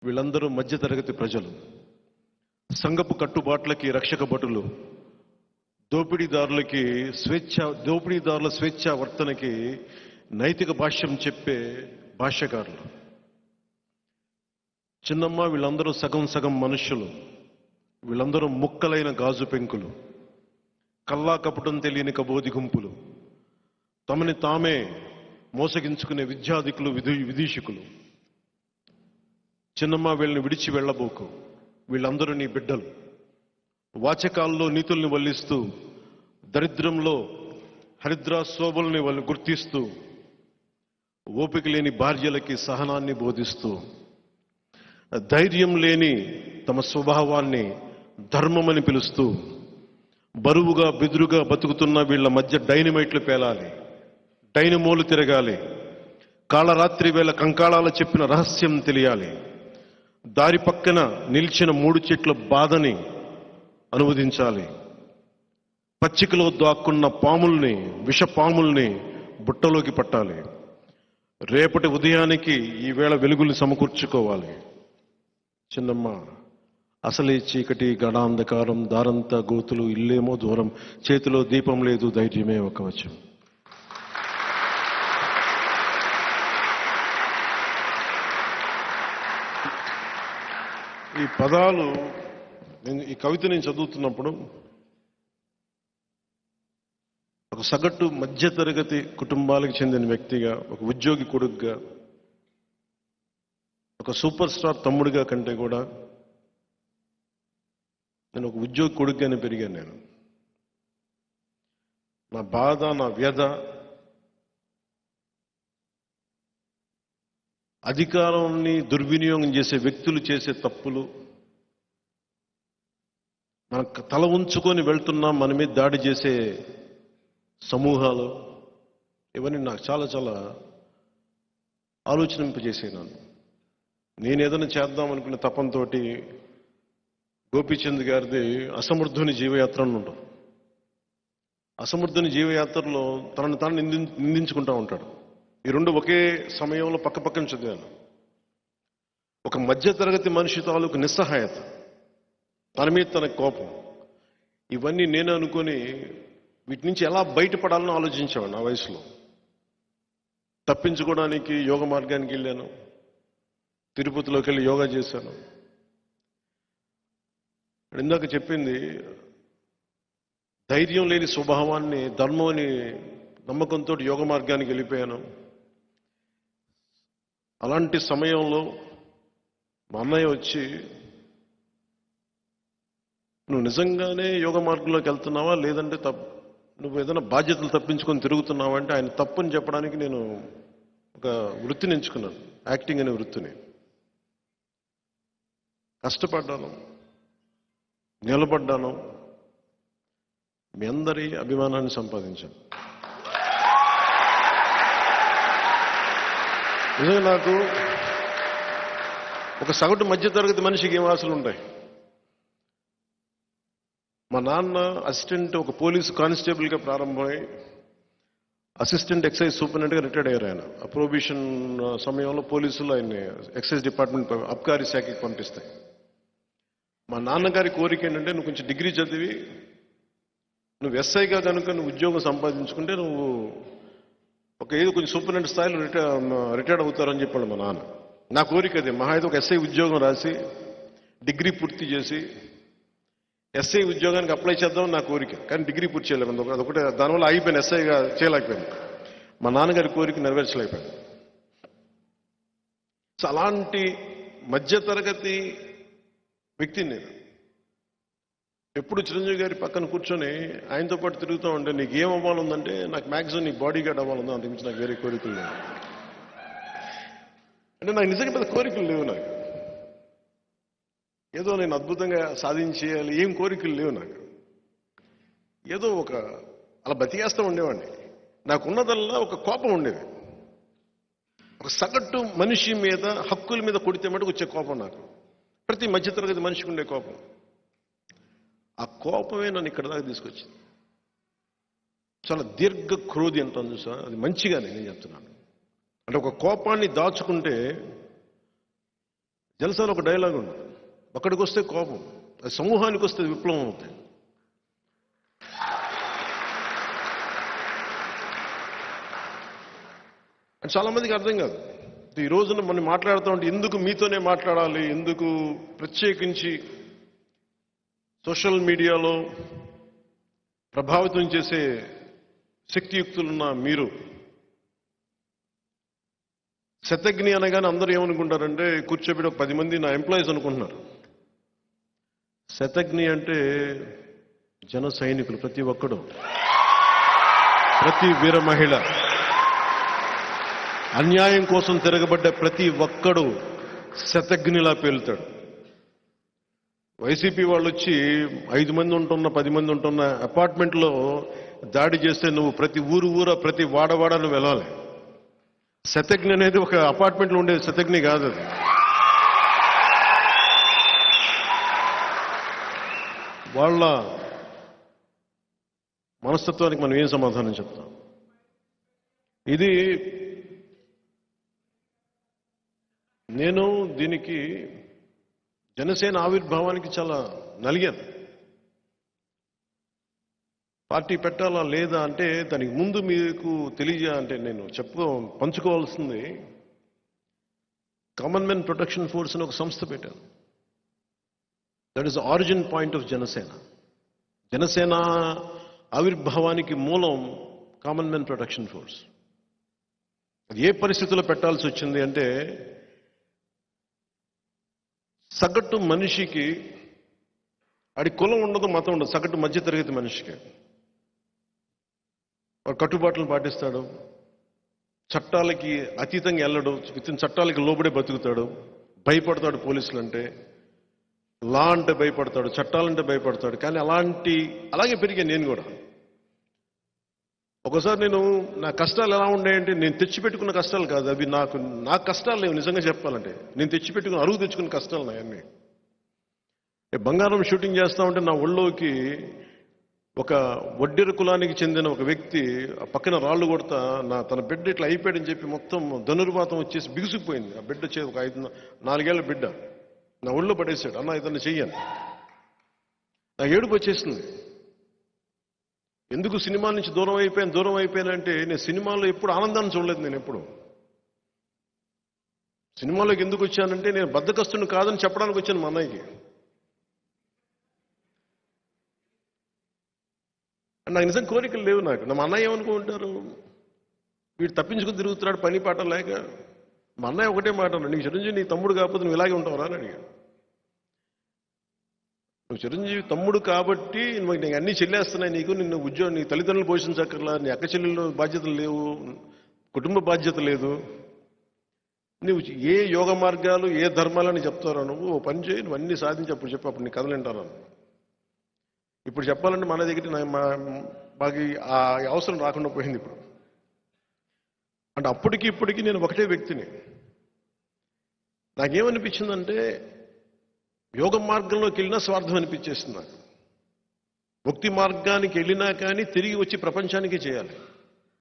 వీళ్ళందరూ మధ్యతరగతి ప్రజలు. సంఘపు కట్టుబాట్లకి రక్షక భటులు, దోపిడీదారుల స్వేచ్ఛా వర్తనకి నైతిక భాష్యం చెప్పే భాష్యకారులు. చిన్నమ్మ వీళ్ళందరూ సగం సగం మనుష్యులు. వీళ్ళందరూ ముక్కలైన గాజు పెంకులు, కల్లా కపటం తెలియని కబోది గుంపులు, తమని తామే మోసగించుకునే విద్యాధికులు, విదూషకులు. చిన్నమ్మ వీళ్ళని విడిచి వెళ్ళబోకు, వీళ్ళందరూ నీ బిడ్డలు. వాచకాల్లో నీతుల్ని వల్లిస్తూ, దరిద్రంలో హరిద్రా శోభల్ని వాళ్ళు గుర్తిస్తూ, ఓపిక లేని భార్యలకి సహనాన్ని బోధిస్తూ, ధైర్యం లేని తమ స్వభావాన్ని ధర్మమని పిలుస్తూ, బరువుగా బెదురుగా బతుకుతున్న వీళ్ళ మధ్య డైనమైట్లు పేలాలి, డైనమోలు తిరగాలి, కాళరాత్రి వేళ కంకాళాల చెప్పిన రహస్యం తెలియాలి, దారి పక్కన నిలిచిన 3 చెట్ల బాధని అనువదించాలి, పచ్చికలో దాక్కున్న పాముల్ని, విషపాముల్ని బుట్టలోకి పట్టాలి, రేపటి ఉదయానికి ఈవేళ వెలుగుల్ని సమకూర్చుకోవాలి. చిన్నమ్మ అసలే చీకటి, గడాంధకారం, దారంతా గోతులు, ఇల్లేమో దూరం, చేతిలో దీపం లేదు, ధైర్యమే ఒక వచనం. ఈ పదాలు ఈ కవిత నేను చదువుతున్నప్పుడు ఒక సగటు మధ్యతరగతి కుటుంబాలకు చెందిన వ్యక్తిగా, ఒక ఉద్యోగి కొడుకుగా, ఒక సూపర్ స్టార్ తమ్ముడిగా కంటే కూడా నేను ఒక ఉద్యోగి కొడుకుగానే పెరిగాను. నేను నా బాధ, నా వ్యధ అధికారాన్ని దుర్వినియోగం చేసే వ్యక్తులు చేసే తప్పులు, మన తల ఉంచుకొని వెళ్తున్నాం, మన మీద దాడి చేసే సమూహాలు, ఇవన్నీ నాకు చాలా చాలా ఆలోచనింపజేసేనాను. నేను ఏదైనా చేద్దాం అనుకునే తపంతో గోపీచంద్ గారిది అసమర్థుని జీవయాత్ర అని ఉంటుంది. అసమర్థుని జీవయాత్రలో తనను తాను నిందించుకుంటా ఉంటాడు. ఈ రెండు ఒకే సమయంలో పక్కపక్కన చదివాను. ఒక మధ్యతరగతి మనిషి తాలూకు నిస్సహాయత, తన మీద తన కోపం, ఇవన్నీ నేను అనుకొని వీటి నుంచి ఎలా బయటపడాలని ఆలోచించేవాడు నా వయసులో. తప్పించుకోవడానికి యోగ మార్గానికి వెళ్ళాను, తిరుపతిలోకి వెళ్ళి యోగా చేశాను. ఇందాక చెప్పింది, ధైర్యం లేని స్వభావాన్ని ధర్మం అని నమ్మకంతో యోగ మార్గానికి వెళ్ళిపోయాను. అలాంటి సమయంలో మా అన్నయ్య వచ్చి, నువ్వు నిజంగానే యోగ మార్గంలోకి వెళ్తున్నావా, లేదంటే నువ్వు ఏదైనా బాధ్యతలు తప్పించుకొని తిరుగుతున్నావా అంటే, ఆయన తప్పని చెప్పడానికి నేను ఒక వృత్తిని ఎంచుకున్నాను, యాక్టింగ్ అనే వృత్తిని. కష్టపడ్డాను, నిలబడ్డాను, మీ అందరి అభిమానాన్ని సంపాదించాను. నిజంగా నాకు ఒక సగటు మధ్యతరగతి మనిషికి ఏం ఆశలు ఉంటాయి. మా నాన్న అసిస్టెంట్, ఒక పోలీసు కానిస్టేబుల్గా ప్రారంభమై అసిస్టెంట్ ఎక్సైజ్ సూపరింటెండెంట్గా రిటైర్డ్ అయ్యారు. ఆయన ప్రొహిబిషన్ సమయంలో పోలీసులు ఆయన్ని ఎక్సైజ్ డిపార్ట్మెంట్ అబ్కారీ శాఖకి పంపిస్తాయి. మా నాన్నగారి కోరిక ఏంటంటే, నువ్వు కొంచెం డిగ్రీ చదివి నువ్వు ఎస్ఐగా కనుక నువ్వు ఉద్యోగం సంపాదించుకుంటే నువ్వు ఏదో కొంచెం సూపరింటెండెంట్ స్థాయిలో రిటైర్డ్ అవుతారని చెప్పాడు మా నాన్న. నా కోరిక అదే, మహా అయితే ఒక ఎస్ఐ ఉద్యోగం రాసి డిగ్రీ పూర్తి చేసి ఎస్ఐ ఉద్యోగానికి అప్లై చేద్దామని నా కోరిక. కానీ డిగ్రీ పూర్తి చేయలేము, అదొకటే, దానివల్ల అయిపోయాను, ఎస్ఐగా చేయలేకపోయాను. మా నాన్నగారి కోరిక నెరవేర్చలేకపోయాను. సో అలాంటి మధ్యతరగతి వ్యక్తిని నేను. ఎప్పుడు చిరంజీవి గారి పక్కన కూర్చొని ఆయనతో పాటు తిరుగుతూ ఉంటే, నీకు ఏం అవ్వాలందంటే, నాకు మ్యాక్సిమం నీ బాడీ గార్డ్ అవ్వాలందో, అంతకుమించి నాకు వేరే కోరికలు లేవు. అంటే నాకు నిజంగా పెద్ద కోరికలు లేవు. నాకు ఏదో నేను అద్భుతంగా సాధించేయాలి, ఏం కోరికలు లేవు నాకు. ఏదో అలా బతికేస్తూ ఉండేవాడిని. నాకున్నదల్లా ఒక కోపం ఉండేది. ఒక సగటు మనిషి మీద, హక్కుల మీద కొడితే మటుకు వచ్చే కోపం నాకు. ప్రతి మధ్యతరగతి మనిషికి ఉండే కోపం. ఆ కోపమే నన్ను ఇక్కడ దాకా తీసుకొచ్చింది. చాలా దీర్ఘ క్రోధి అంటాను చూసా, అది మంచిగానే నేను చెప్తున్నాను. అంటే ఒక కోపాన్ని దాచుకుంటే జలసాలో ఒక డైలాగ్ ఉంది, ఒక్కడికి వస్తే కోపం, అది సమూహానికి వస్తే విప్లవం అవుతాయి. అని చాలా మందికి అర్థం కాదు. ఈ రోజున మనం మాట్లాడుతూ ఉంటే ఎందుకు మీతోనే మాట్లాడాలి, ఎందుకు ప్రత్యేకించి సోషల్ మీడియాలో ప్రభావితం చేసే శక్తియుక్తులున్న మీరు శతజ్ఞి అనగానే అందరూ ఏమనుకుంటారంటే కూర్చోబెట్టి ఒక 10 మంది నా ఎంప్లాయీస్ అనుకుంటున్నారు. శతజ్ఞి అంటే జన సైనికులు, ప్రతి ఒక్కడు, ప్రతి వీర మహిళ, అన్యాయం కోసం తిరగబడ్డ ప్రతి ఒక్కడు శతజ్ఞిలా పేలుతాడు. వైసీపీ వాళ్ళు వచ్చి 5 మంది ఉంటున్న 10 మంది ఉంటున్న అపార్ట్మెంట్లో దాడి చేస్తే నువ్వు ప్రతి ఊరు ప్రతి వాడవాడ నువ్వు వెళ్ళాలి. శతజ్ఞి అనేది ఒక అపార్ట్మెంట్లో ఉండే శతజ్ఞి కాదు అది. వాళ్ళ మనస్తత్వానికి మనం ఏం సమాధానం చెప్తాం? ఇది నేను దీనికి జనసేన ఆవిర్భావానికి చాలా నలిగాను. పార్టీ పెట్టాలా లేదా అంటే దానికి ముందు మీకు అంటే నేను పంచుకోవాల్సింది, కామన్ మెన్ ప్రొటెక్షన్ ఫోర్స్ అని ఒక సంస్థ పెట్టాను. That is the origin point of Janasena. Janasena ఆవిర్భావానికి మూలం కామన్ మెన్ ప్రొటెక్షన్ ఫోర్స్. అది ఏ పరిస్థితుల్లో పెట్టాల్సి వచ్చింది అంటే, సగటు మనిషికి ఆడి కులం ఉండదు, మతం ఉండదు, సగటు మధ్యతరగతి మనిషికి వాడు కట్టుబాట్లను పాటిస్తాడు, చట్టాలకి అతీతంగా వెళ్ళడు, చట్టాలకి లోబడే బతుకుతాడు, భయపడతాడు పోలీసులంటే, లా అంటే భయపడతాడు, చట్టాలంటే భయపడతాడు. కానీ అలాగే పెరిగాను నేను కూడా. ఒకసారి నా కష్టాలు ఎలా ఉన్నాయంటే, నేను తెచ్చిపెట్టుకున్న కష్టాలు కాదు అవి, నా కష్టాలు లేవు. నిజంగా చెప్పాలంటే నేను తెచ్చిపెట్టుకున్న అరువు తెచ్చుకున్న కష్టాలు నాయన్ని. బంగారం షూటింగ్ చేస్తా ఉంటే నా ఒళ్ళోకి ఒక వడ్డెర కులానికి చెందిన ఒక వ్యక్తి పక్కన రాళ్ళు కొడతా తన బిడ్డ ఇట్లా అయిపోయాడని చెప్పి మొత్తం ధనుర్వాతం వచ్చేసి బిగుసిపోయింది. ఆ బిడ్డ ఒక 4 ఏళ్ల బిడ్డ నా ఒళ్ళో పడేశాడు. అన్న ఇతన్ని చెయ్యను. నాకు ఏడుపు వచ్చేసింది. ఎందుకు సినిమా నుంచి దూరం అయిపోయానంటే, నేను సినిమాలో ఎప్పుడు ఆనందాన్ని చూడలేదు. నేను ఎప్పుడు సినిమాలోకి ఎందుకు వచ్చానంటే, నేను బద్దకస్తుని కాదని చెప్పడానికి వచ్చాను మా అన్నయ్యకి. నాకు నిజం కోరికలు లేవు. మా అన్నయ్య ఏమనుకుంటారు, వీడు తప్పించుకుని తిరుగుతున్నాడు పని పాట లేక. మా అన్నయ్య ఒకటే మాట, నీకు చిరంజీవి నీ తమ్ముడు కాకపోతే నువ్వు ఇలాగే ఉంటావురా అని అడిగాడు. నువ్వు చిరంజీవి తమ్ముడు కాబట్టి నీకు అన్నీ చెల్లేస్తున్నాయి, నిన్ను ఉద్యోగం, నీ తల్లిదండ్రులు పోషించక్కర్లా, నీ అక్క చెల్లెళ్ళు బాధ్యతలు లేవు, కుటుంబ బాధ్యత లేదు, నువ్వు ఏ యోగ మార్గాలు ఏ ధర్మాలని చెప్తారో నువ్వు పని చేయి, నువ్వు అన్నీ సాధించి అప్పుడు చెప్పి అప్పుడు నీ కథలు వింటాను. ఇప్పుడు చెప్పాలంటే మన దగ్గర బాగా ఆ అవసరం రాకుండా పోయింది ఇప్పుడు. అంటే అప్పటికి ఇప్పటికీ నేను ఒకటే వ్యక్తిని. నాకేమనిపించిందంటే, యోగ మార్గంలోకి వెళ్ళినా స్వార్థం అనిపించేస్తుంది నాకు. భక్తి మార్గానికి వెళ్ళినా కానీ తిరిగి వచ్చి ప్రపంచానికి చేయాలి.